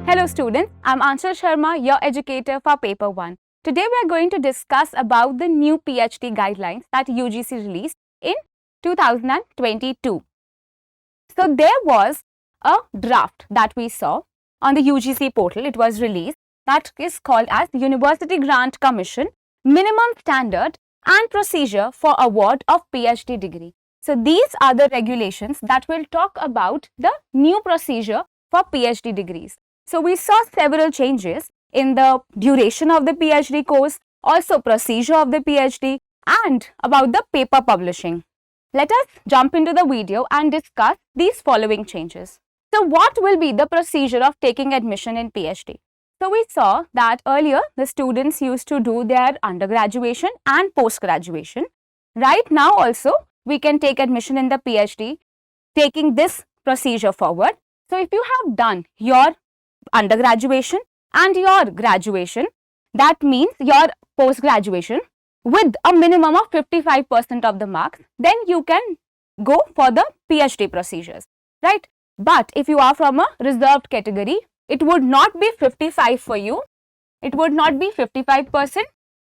Hello students, I'm Aanchal Sharma, your educator for paper 1. Today we are going to discuss about the new PhD guidelines that UGC released in 2022. So there was a draft that we saw on the UGC portal. It was released, that is called as University Grant Commission Minimum Standard and Procedure for Award of PhD Degree. So these are the regulations that will talk about the new procedure for PhD degrees. So we saw several changes in the duration of the PhD course, also procedure of the PhD, and about the paper publishing. Let us jump into the video and discuss these following changes. So what will be the procedure of taking admission in PhD? So we saw that earlier the students used to do their undergraduation and post-graduation. Right now also we can take admission in the PhD taking this procedure forward. So if you have done your undergraduation and your graduation, that means your post-graduation with a minimum of 55% of the marks, then you can go for the PhD procedures, right? But if you are from a reserved category, it would not be 55 for you, it would not be 55%,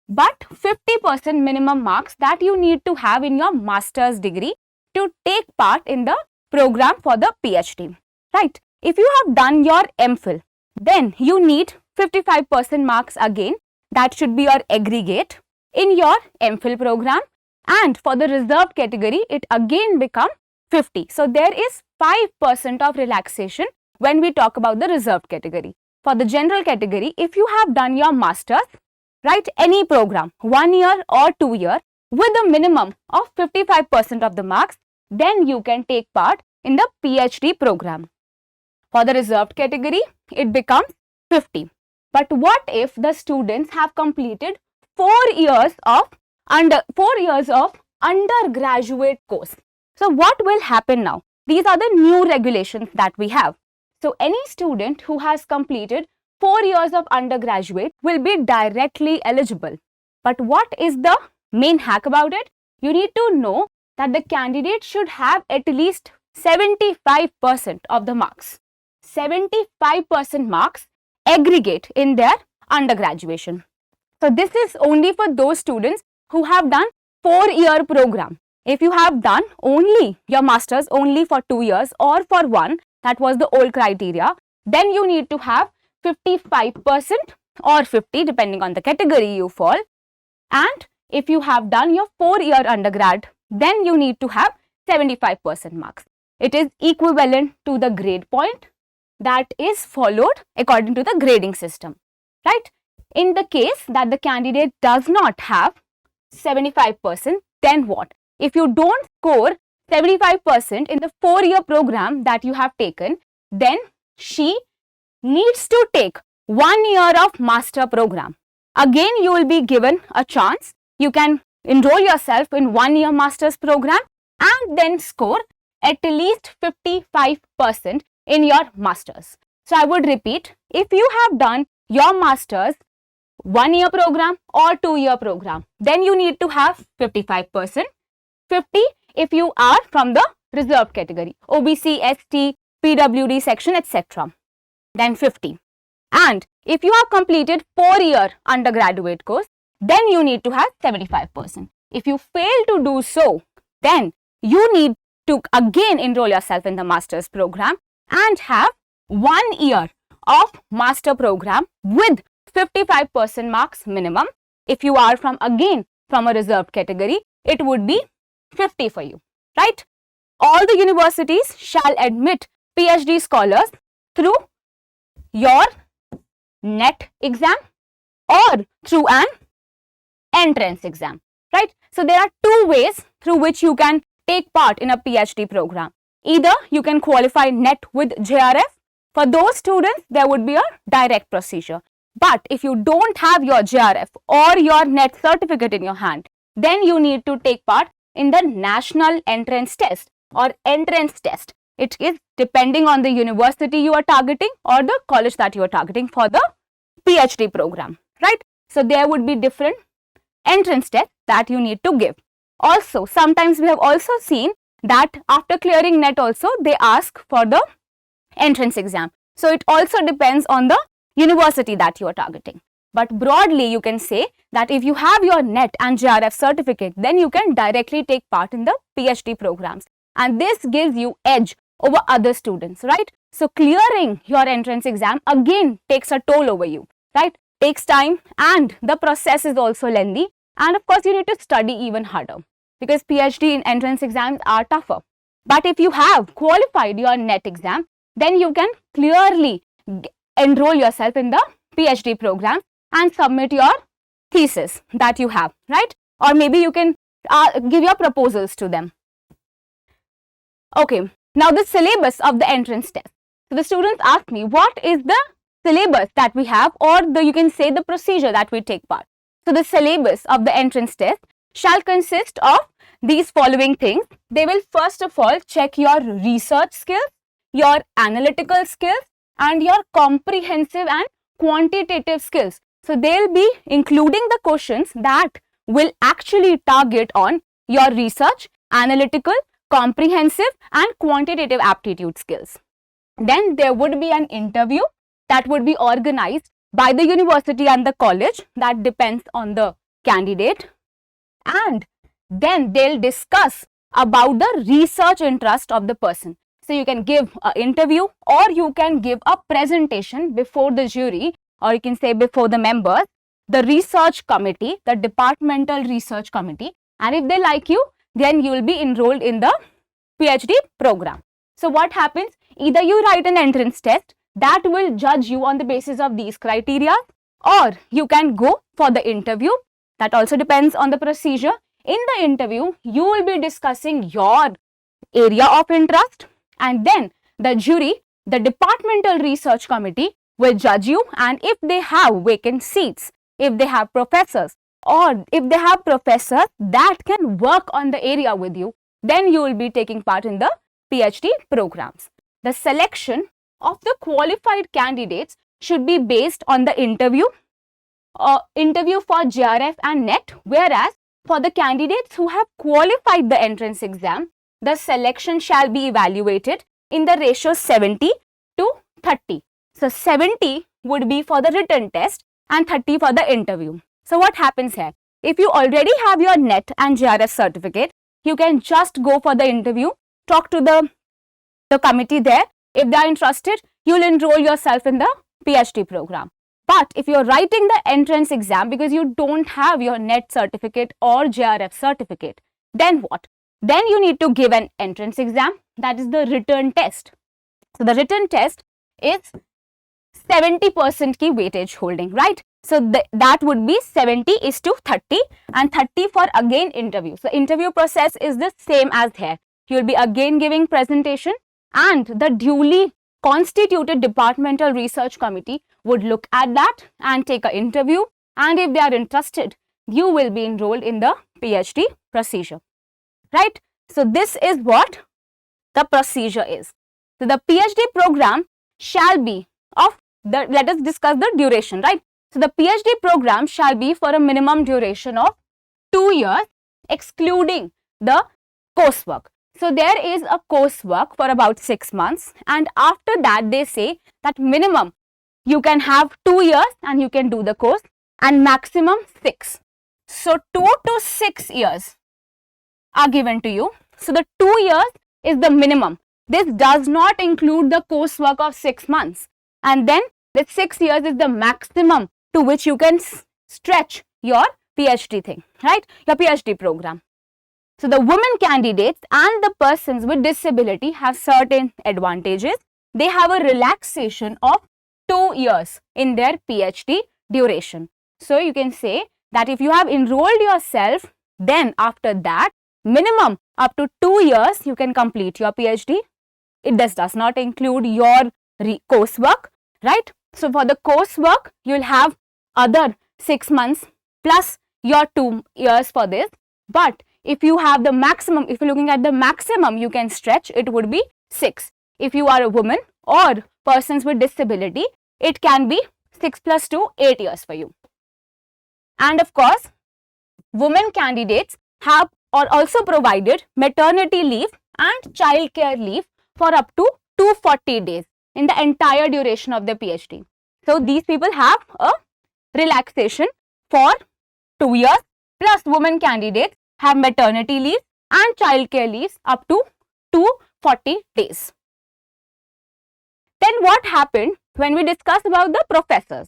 but 50% minimum marks that you need to have in your master's degree to take part in the program for the PhD, right? If you have done your MPhil, then you need 55% marks again, that should be your aggregate in your MPhil program, and for the reserved category it again becomes 50. So there is 5% of relaxation when we talk about the reserved category. For the general category, if you have done your masters, right, any program 1 year or 2 year with a minimum of 55% of the marks, then you can take part in the PhD program. For the reserved category, it becomes 50. But what if the students have completed 4 years of undergraduate course? So what will happen now? These are the new regulations that we have. So any student who has completed 4 years of undergraduate will be directly eligible. But what is the main hack about it? You need to know that the candidate should have at least 75% of the marks. 75% marks aggregate in their undergraduation. So this is only for those students who have done 4-year program. If you have done only your masters only for 2 years or for 1, that was the old criteria, then you need to have 55% or 50 depending on the category you fall. And if you have done your 4-year undergrad, then you need to have 75% marks. It is equivalent to the grade point that is followed according to the grading system, right? In the case that the candidate does not have 75%, then what? If you don't score 75% in the 4-year program that you have taken, then she needs to take 1 year of master program. Again, you will be given a chance. You can enroll yourself in 1-year master's program and then score at least 55% in your masters. So I would repeat, if you have done your masters 1-year program or 2-year program, then you need to have 55%, 50 if you are from the reserved category, OBC, ST, PWD section, etc. Then 50. And if you have completed 4-year undergraduate course, then you need to have 75%. If you fail to do so, then you need to again enroll yourself in the master's program and have 1 year of master program with 55% marks minimum. If you are from a reserved category, it would be 50 for you, right? All the universities shall admit PhD scholars through your NET exam or through an entrance exam, right? So there are 2 ways through which you can take part in a PhD program. Either you can qualify NET with JRF. For those students, there would be a direct procedure. But if you don't have your JRF or your NET certificate in your hand, then you need to take part in the National Entrance Test or Entrance Test. It is depending on the university you are targeting or the college that you are targeting for the PhD program, right? So there would be different entrance tests that you need to give. Also, sometimes we have also seen that after clearing NET also, they ask for the entrance exam. So it also depends on the university that you are targeting. But broadly, you can say that if you have your NET and JRF certificate, then you can directly take part in the PhD programs. And this gives you edge over other students, right? So clearing your entrance exam again takes a toll over you, right? Takes time, and the process is also lengthy. And of course, you need to study even harder because PhD in entrance exams are tougher. But if you have qualified your NET exam, then you can clearly enroll yourself in the PhD program and submit your thesis that you have, right? Or maybe you can give your proposals to them. Okay, now the syllabus of the entrance test. So the students ask me, what is the syllabus that we have, or you can say the procedure that we take part. So the syllabus of the entrance test shall consist of these following things. They will first of all check your research skills, your analytical skills, and your comprehensive and quantitative skills. So they'll be including the questions that will actually target on your research, analytical, comprehensive, and quantitative aptitude skills. Then there would be an interview that would be organized by the university and the college. That depends on the candidate. And then they'll discuss about the research interest of the person. So you can give an interview, or you can give a presentation before the jury, or you can say before the members, the research committee, the departmental research committee. And if they like you, then you will be enrolled in the PhD program. So what happens? Either you write an entrance test that will judge you on the basis of these criteria, or you can go for the interview. That also depends on the procedure. In the interview, you will be discussing your area of interest, and then the jury, the departmental research committee, will judge you. And if they have vacant seats, if they have professors, or if they have professors that can work on the area with you, then you will be taking part in the PhD programs. The selection of the qualified candidates should be based on the interview for JRF and NET, whereas for the candidates who have qualified the entrance exam, the selection shall be evaluated in the ratio 70 to 30. So 70 would be for the written test and 30 for the interview. So what happens here? If you already have your NET and JRF certificate, you can just go for the interview, talk to the committee there. If they are interested, you will enroll yourself in the PhD program. But if you are writing the entrance exam because you don't have your NET certificate or JRF certificate, then what? Then you need to give an entrance exam, that is the written test. So the written test is 70% ki weightage holding, right? So that would be 70:30 and 30 for again interview. So interview process is the same as here. You will be again giving presentation, and the duly constituted departmental research committee would look at that and take an interview, and if they are interested, you will be enrolled in the PhD procedure, right? So this is what the procedure is. So the PhD program shall be of let us discuss the duration, right? So the PhD program shall be for a minimum duration of 2 years, excluding the coursework. So there is a coursework for about 6 months, and after that they say that minimum you can have 2 years and you can do the course, and maximum 6. So 2 to 6 years are given to you. So the 2 years is the minimum. This does not include the coursework of 6 months, and then the 6 years is the maximum to which you can stretch your PhD thing, right? Your PhD program. So the women candidates and the persons with disability have certain advantages. They have a relaxation of 2 years in their PhD duration. So you can say that if you have enrolled yourself, then after that, minimum up to 2 years you can complete your PhD. It does not include your coursework, right? So for the coursework, you will have other 6 months plus your 2 years for this. But if you have the maximum, if you're looking at the maximum you can stretch, it would be 6. If you are a woman or persons with disability, it can be 6 plus 2, 8 years for you. And of course, women candidates have or also provided maternity leave and childcare leave for up to 240 days in the entire duration of their PhD. So these people have a relaxation for 2 years, plus women candidates have maternity leave and childcare leaves up to 240 days. Then what happened when we discussed about the professors?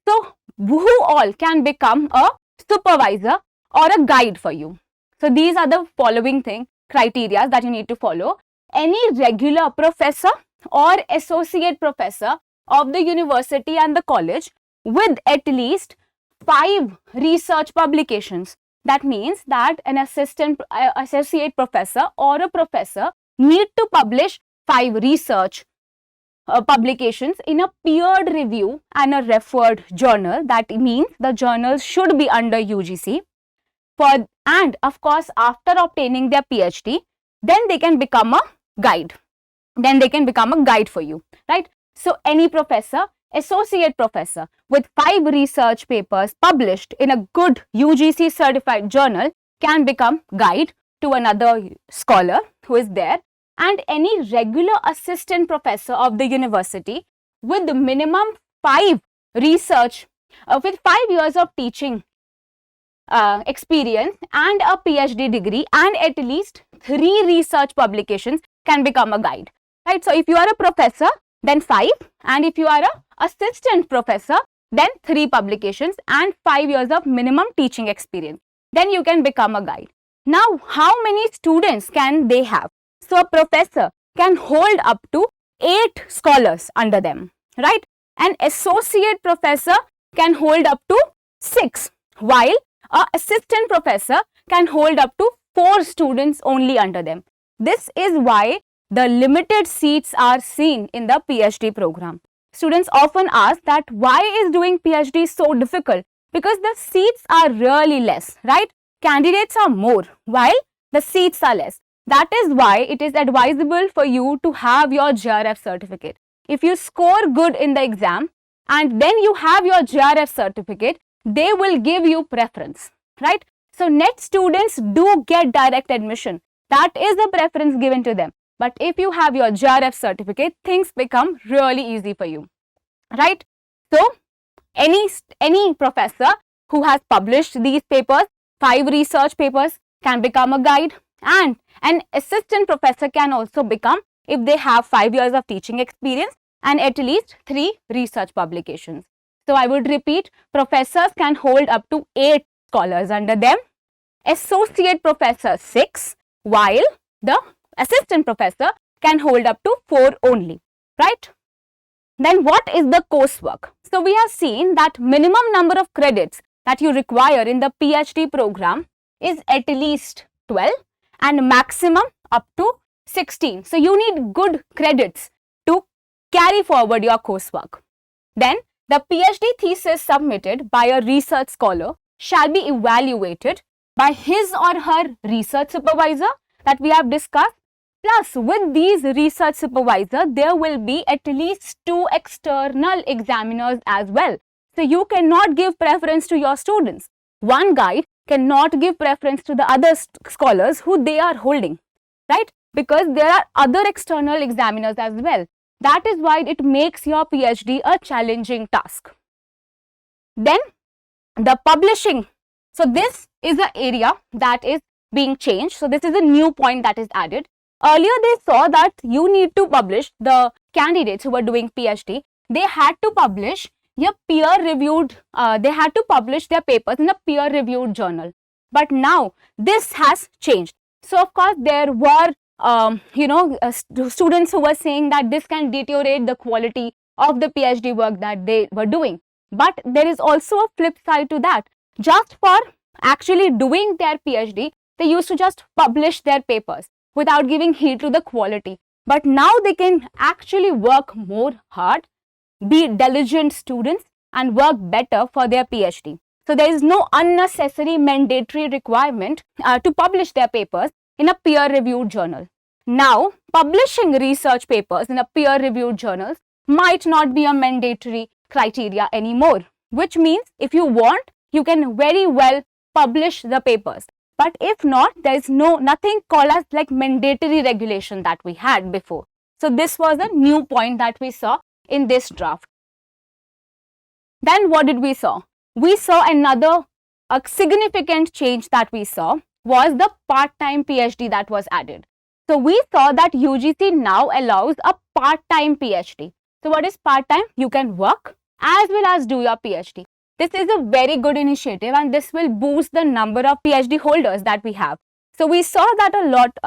So who all can become a supervisor or a guide for you? So these are the following criteria that you need to follow. Any regular professor or associate professor of the university and the college with at least 5 research publications. That means that an associate professor or a professor need to publish 5 research publications in a peered review and a referred journal. That means the journals should be under UGC. And of course, after obtaining their PhD, then they can become a guide. Then they can become a guide for you, right? So any professor, associate professor with 5 research papers published in a good UGC certified journal can become guide to another scholar who is there. And any regular assistant professor of the university with the minimum 5 research, with 5 years of teaching experience and a PhD degree and at least 3 research publications can become a guide, right? So if you are a professor, then 5, and if you are a assistant professor, then 3 publications and 5 years of minimum teaching experience, then you can become a guide. Now, how many students can they have? So a professor can hold up to 8 scholars under them, right? An associate professor can hold up to 6, while an assistant professor can hold up to 4 students only under them. This is why the limited seats are seen in the PhD program. Students often ask that why is doing PhD so difficult? Because the seats are really less, right? Candidates are more while the seats are less. That is why it is advisable for you to have your JRF certificate. If you score good in the exam and then you have your JRF certificate, they will give you preference, right? So NET students do get direct admission. That is the preference given to them. But if you have your JRF certificate, things become really easy for you, right? So any professor who has published these papers, 5 research papers, can become a guide, and an assistant professor can also become if they have 5 years of teaching experience and at least 3 research publications. So I would repeat, professors can hold up to 8 scholars under them, associate professor 6, while the assistant professor can hold up to 4 only, right? Then what is the coursework? So we have seen that minimum number of credits that you require in the PhD program is at least 12 and maximum up to 16. So you need good credits to carry forward your coursework. Then the PhD thesis submitted by a research scholar shall be evaluated by his or her research supervisor that we have discussed. Plus, with these research supervisor, there will be at least 2 external examiners as well. So you cannot give preference to your students. One guide cannot give preference to the other scholars who they are holding, right? Because there are other external examiners as well. That is why it makes your PhD a challenging task. Then the publishing. So this is the area that is being changed. So this is a new point that is added. Earlier they saw that you need to publish, the candidates who were doing PhD, they had to publish a peer-reviewed, they had to publish their papers in a peer-reviewed journal. But now this has changed. So of course there were students who were saying that this can deteriorate the quality of the PhD work that they were doing. But there is also a flip side to that. Just for actually doing their PhD, they used to just publish their papers without giving heed to the quality. But now they can actually work more hard, be diligent students and work better for their PhD. So there is no unnecessary mandatory requirement to publish their papers in a peer-reviewed journal. Now, publishing research papers in a peer-reviewed journals might not be a mandatory criteria anymore, which means if you want, you can very well publish the papers. But if not, there is nothing called as like mandatory regulation that we had before. So this was a new point that we saw in this draft. Then what did we saw? We saw a significant change that we saw was the part-time PhD that was added. So we saw that UGC now allows a part-time PhD. So what is part-time? You can work as well as do your PhD. This is a very good initiative and this will boost the number of PhD holders that we have. So we saw that a lot,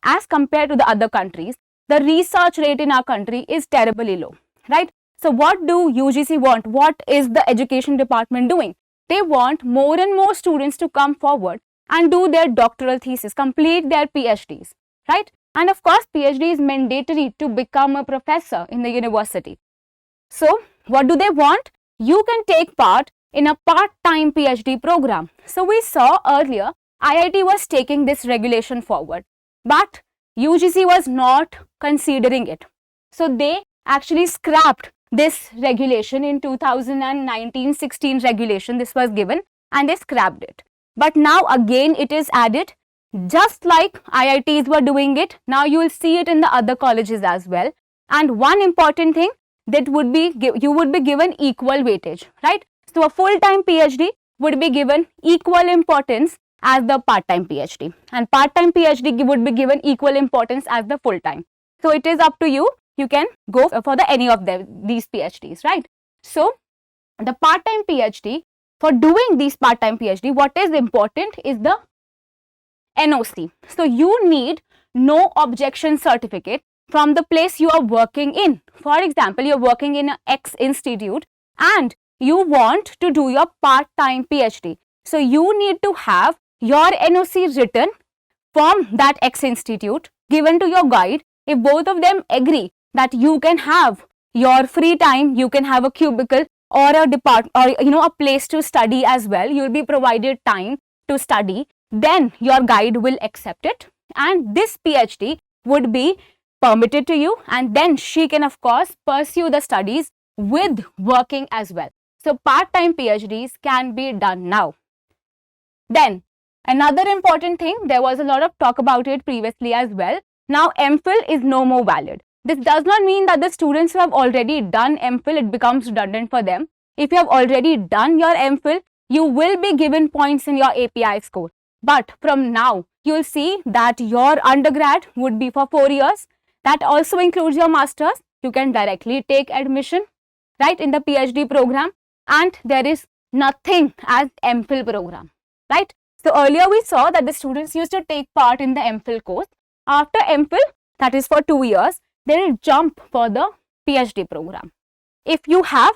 as compared to the other countries, the research rate in our country is terribly low, right? So what do UGC want? What is the education department doing? They want more and more students to come forward and do their doctoral thesis, complete their PhDs, right? And of course, PhD is mandatory to become a professor in the university. So what do they want? You can take part in a part-time PhD program. So we saw earlier, IIT was taking this regulation forward, but UGC was not considering it. So they actually scrapped this regulation in 2019-16 regulation. This was given and they scrapped it. But now again it is added, just like IITs were doing it. Now you will see it in the other colleges as well. And one important thing, that would be you would be given equal weightage, right? So a full-time PhD would be given equal importance as the part-time PhD, and part-time PhD would be given equal importance as the full-time. So it is up to you. You can go for any of these PhDs, right? So the part-time PhD, for doing these part-time PhD, what is important is the NOC. So you need no objection certificate from the place you are working in. For example, you are working in an X institute and you want to do your part-time PhD. So you need to have your NOC written from that X institute, given to your guide. If both of them agree that you can have your free time, you can have a cubicle or a a place to study as well, you will be provided time to study, then your guide will accept it and this PhD would be permitted to you, and then she can of course pursue the studies with working as well. So part-time PhDs can be done now. Then another important thing, there was a lot of talk about it previously as well. Now MPhil is no more valid. This does not mean that the students who have already done MPhil, it becomes redundant for them. If you have already done your MPhil, you will be given points in your API score. But from now, you will see that your undergrad would be for 4 years. That also includes your masters. You can directly take admission, right, in the PhD program, and there is nothing as MPhil program, right? So earlier we saw that the students used to take part in the MPhil course. After MPhil, that is for 2 years, they will jump for the PhD program. If you have,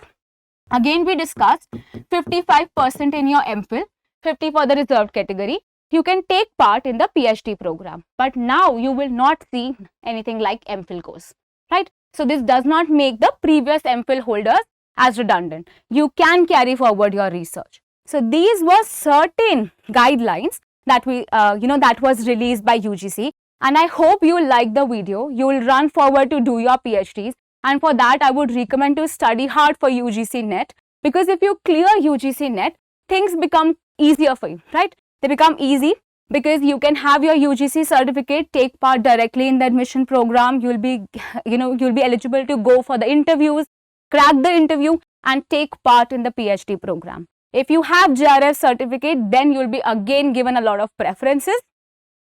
again we discussed, 55% in your MPhil, 50 for the reserved category, you can take part in the PhD program. But now you will not see anything like MPhil course, right? So this does not make the previous MPhil holders as redundant. You can carry forward your research. So these were certain guidelines that that was released by UGC, and I hope you will like the video. You will run forward to do your PhDs, and for that I would recommend to study hard for UGC NET, because if you clear UGC NET, things become easier for you, right? They become easy because you can have your UGC certificate, take part directly in the admission program. You will be, you'll be eligible to go for the interviews, crack the interview and take part in the PhD program. If you have JRF certificate, then you'll be again given a lot of preferences.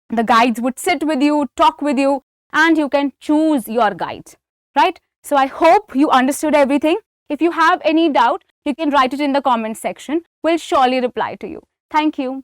The guides would sit with you, talk with you, and you can choose your guides, right? So I hope you understood everything. If you have any doubt, you can write it in the comment section. We'll surely reply to you. Thank you.